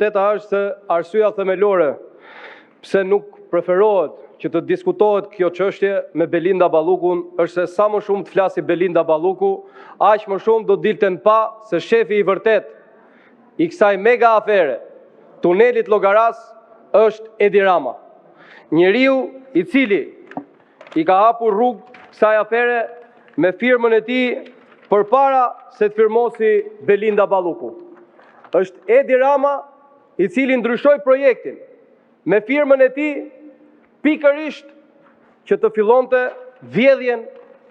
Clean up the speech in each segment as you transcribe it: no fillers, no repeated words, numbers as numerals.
vërteta është se arsyeja themelore pse nuk preferohet që të diskutohet kjo çështje me Belinda Ballukun është se sa më shumë të flasi Belinda Balluku, aq më shumë do dilten pa se shefi i vërtet i kësaj mega afere, tunelit Llogaras, është Edi Rama. Njeriu i cili i ka hapur rrugë kësaj afere me firmën e tij përpara se të firmosi Belinda Balluku. Është Edi Rama i cili ndryshoi projektin me firmën e tij pikërisht që të fillonte vjedhjen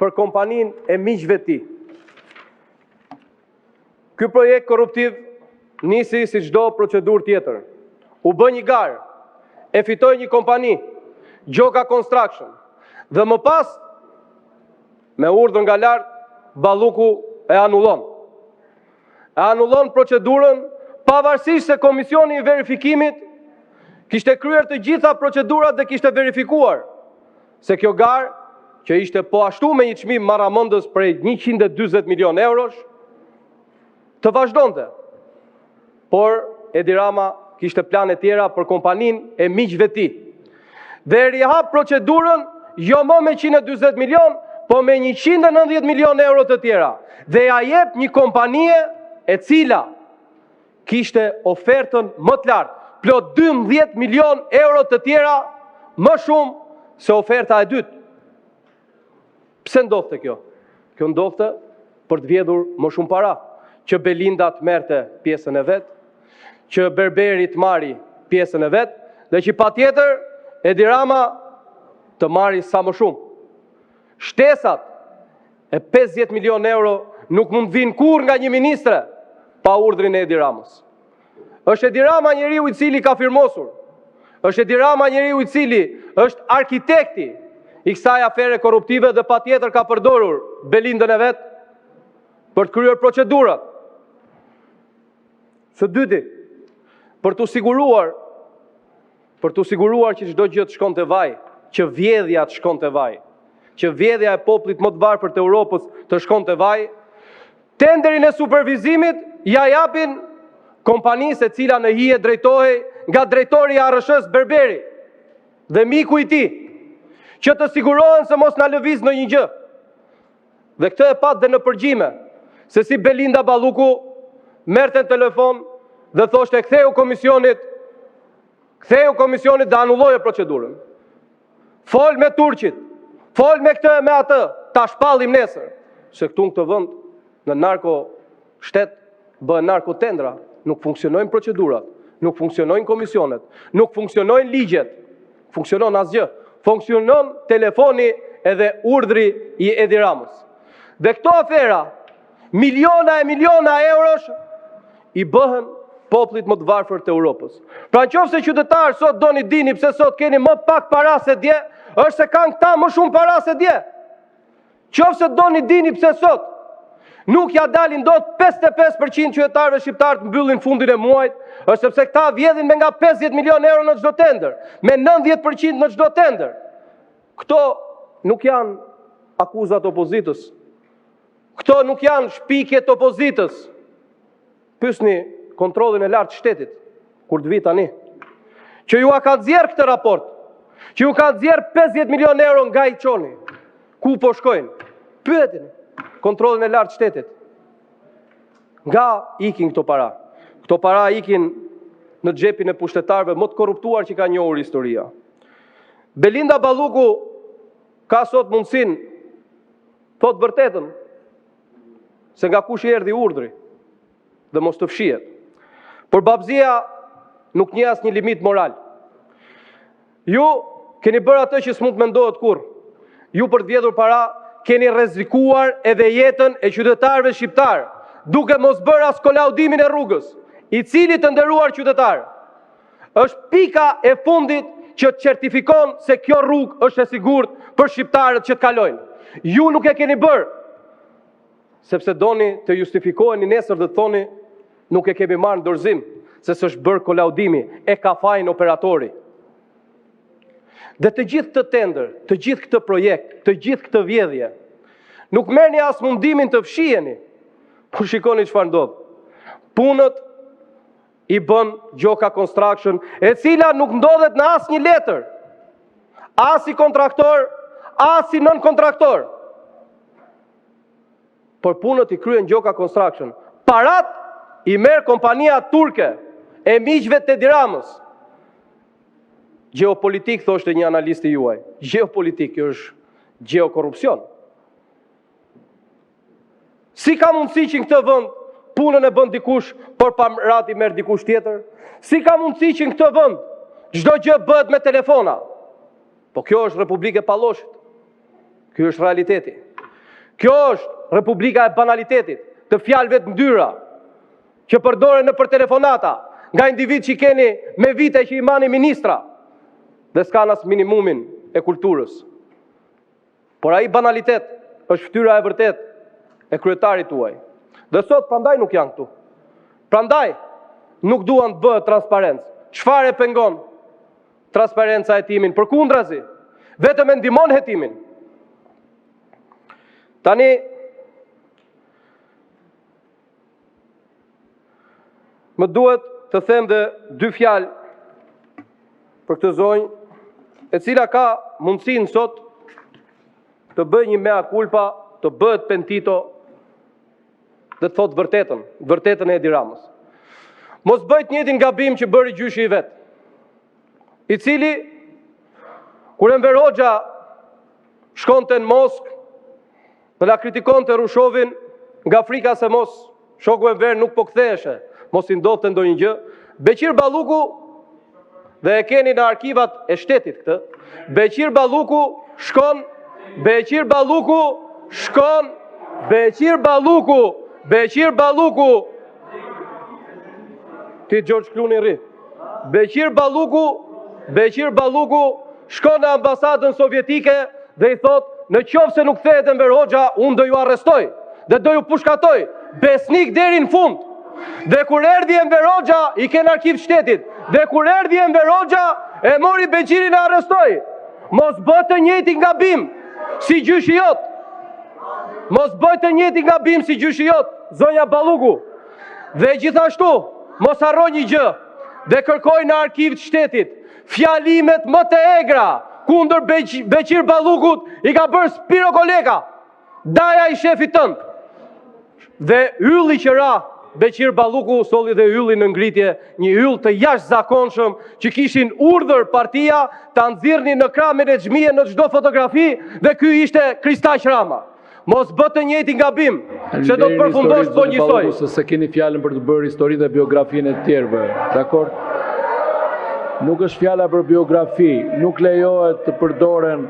për kompaninë e miqve të tij. Ky projekt korruptiv nisi si çdo procedurë tjetër. U bë një garë, e fitoi një kompani, Gjoka Construction, dhe më pas, me urdhër nga lart, Balluku e anullon. E anullon procedurën pavarësisht se komisioni i verifikimit kishte kryer të gjitha procedurat dhe kishte verifikuar se kjo garë, që ishte po ashtu me një çmim marramendës prej 140 milion eurosh, të vazhdonte. Por Edi Rama kishte plane tjera për kompaninë e miqve të tij. Dhe rihap procedurën jo më me 140 milion, po me 190 milion euro të tjera. Dhe ja jep një kompanie e cila kishte ofertën më të lartë, plot 12 milion euro të tjera më shumë se oferta e dytë. Pse ndodhte kjo? Kjo ndodhte për të vjedhur më shumë para, që Belinda të merrte pjesën e vet, që Berberi të marri pjesën e vet, dhe që patjetër Edi Rama të marri sa më shumë. Shtesat e 50 milion euro nuk mund vinë kur nga një ministre pa urdhrin e Edi Ramës. Është Edi Rama njeriu i cili ka firmosur. Është Edi Rama njeriu i cili është arkitekti i kësaj afere korruptive dhe patjetër ka përdorur Belindën e vet për të kryer procedurat. Së dyti, për të siguruar që çdo gjë të shkonte vaj, që vjedhja të shkonte vaj, që vjedhja e popullit më të varfër të Europës të shkonte vaj, tenderin e supervizimit ja japin kompanisë e cila në hije drejtohej nga drejtori i ARSH-s Berberi dhe miku i tij, që të sigurohen se mos na lëviz në një gjë. Dhe këtë e pat dhe në përgjime, se si Belinda Balluku merrte në telefon dhe thoshte ktheu komisionit dhe anulloje procedurën. Fol me turqit, fol me këtë e me atë, ta shpallim nesër. Se këtu në këtë vend, në narko shtet, bëhen narko tendra, nuk funksionojnë procedurat, nuk funksionojnë komisionet, nuk funksionojnë ligjet, funksionon asgjë, funksionon telefoni edhe urdhri i Edi Ramës. Dhe këto afera, miliona e miliona eurosh, i bëhen popullit më të varfër të Europës. Pra nëse qytetarë sot doni dini pse sot keni më pak para se dje, është se kanë këta më shumë para se dje. Nëse doni dini pse sot nuk ja dalin dot 55% qytetarëve shqiptar të mbyllin fundin e muajit, është sepse këta vjedhin me nga 50 milion euro në çdo tender, me 90% në çdo tender. Këto nuk janë akuzat opozitës. Këto nuk janë shpikjet opozitës. Pyesni kontrollin e lartë shtetit, kur të vi tani, që ju a ka nxjerrë këtë raport, që ju ka nxjerrë 50 milion euro nga i çoni. Ku po shkojnë? Pyetini kontrollin e lartë shtetit. Nga ikin këto para? Këto para ikin në xhepin e pushtetarëve më të korruptuar që ka njohur historia. Belinda Balluku ka sot mundësinë thot vërtetën se nga kush i erdhi urdhri dhe mos të fshihet. Por babzia nuk njeh asnjë limit moral. Ju keni bërë atë që s'mund të mendohet kurrë. Ju për të vjedhur para keni rrezikuar edhe jetën e qytetarëve shqiptar, duke mos bërë as kolaudimin e rrugës, i cili të nderuar qytetar është pika e fundit që certifikon se kjo rrugë është e sigurt për shqiptarët që të kalojnë. Ju nuk e keni bërë, sepse doni të justifikoheni nesër dhe të thoni nuk e kemi marrë në dorëzim, se s'është bërë kolaudimi, e ka fajin operatori. Dhe të gjithë këtë tender, të gjithë këtë projekt, të gjithë këtë vjedhje, nuk merrni as mundimin të fshiheni, por shikoni çfarë ndodh. Punët i bën Gjoka Construction, e cila nuk ndodhet në asnjë letër, as i kontraktor, as i nën kontraktor. Por punët i kryen Gjoka Construction. Parat i merr kompania turke e miqve të Edi Ramës. Geopolitik, thoshte një analisti juaj. Geopolitik, kjo është geokorrupsion. Si ka mundësi që në këtë vend punën e bën dikush, por parat i merr dikush tjetër? Si ka mundësi që në këtë vend çdo gjë bëhet me telefona? Po kjo është Republika e Palloshit. Ky është realiteti. Kjo është Republika e banalitetit, të fjalëve të ndyra që përdoren në për telefonata nga individ që keni me vite që i mani ministra dhe s'kan as minimumin e kulturës. Por ai banalitet është fytyra e vërtet e kryetarit tuaj. Dhe sot prandaj nuk janë këtu. Prandaj nuk duan të bëhet transparencë. Çfarë e pengon transparenca e hetimin? Përkundrazi, vetëm e ndihmon hetimin. Tani më duhet të them dhe dy fjalë për këtë zonjë, e cila ka mundësinë sot të bëjë një mea culpa, të bëhet pentito dhe të thotë vërtetën e Edi Ramës. Mos bëjt njëtin gabim që bëri gjyshi i vet, i cili kur Enver Hoxha shkonte në Moskë dhe la kritikonte Rushovin nga frika se mos shoku Enver nuk po ktheheshe, mos i ndodhte ndonjë gjë, Beqir Balluku, dhe e keni në arkivat e shtetit këtë, Beqir Balluku shkon, ti George Clooney rri. Beqir Balluku shkon në ambasadën sovjetike dhe i thot, në qoftë se nuk kthehet Enver Hoxha, unë do ju arrestoj dhe do ju pushkatoj, besnik deri në fund. Dhe kur erdhi Enver Hoxha, i ken arkiv shtetit, dhe kur erdhi Enver Hoxha, e mori Beqirin e arrestoi. Mos bëtë të njëjtin gabim si gjyshi jot. Mos bëtë të njëjtin gabim si gjyshi jot, zonja Balluku. Dhe gjithashtu, mos harroj një gjë, dhe kërkoj në arkiv të shtetit fjalimet më të egra kundër Beqir Ballukut i ka bërë Spiro Koleka, daja i shefit tënd. Dhe ylli që ra Beqir Balluku solli dhe ylli në ngritje, një yll të jashtëzakonshëm që kishin urdhër partia ta nxirrnin në kramin e xhmije në çdo fotografi dhe ky ishte Kristaq Rama. Mos bë të njëjtin gabim, që do të përfundosh po njësoj. Se keni fjalën për të bërë histori dhe biografinë e tjerëve, dakor? Nuk është fjala për biografi, nuk lejohet të përdoren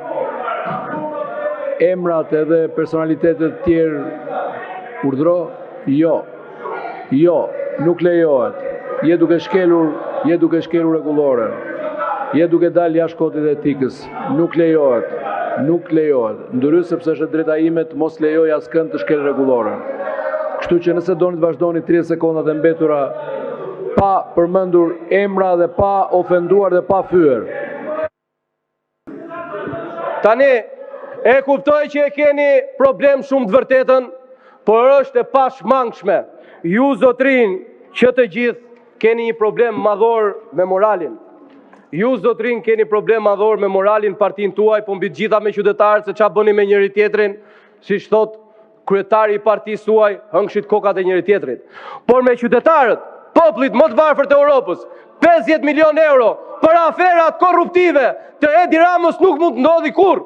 emrat edhe personalitetet tjerë urdhro, jo, nuk lejohet. Je duke shkelur rregulloren. Je duke dalë jashtë kodit të etikës. Nuk lejohet. Ndryshe sepse është drejta ime të mos lejoj askënd të shkel rregulloren. Kështu që nëse doni të vazhdoni 30 sekondat e mbetura pa përmendur emra dhe pa ofenduar dhe pa fyer. Tani e kuptoj që e keni problem shumë të vërtetën, por është e pashmangshme. Ju zotrin që të gjithë keni një problem madhor me moralin. Ju zotrin keni problem madhor me moralin partin tuaj, po mbi të gjitha me qytetarët se çfarë bëni me njëri tjetrin, siç thot kryetari i partisë tuaj, hëngshit kokat e njëri tjetrit. Por me qytetarët, popullit më të varfër të Europës, 50 milion euro për aferat korruptive të Edi Ramës nuk mund të ndodhi kurrë.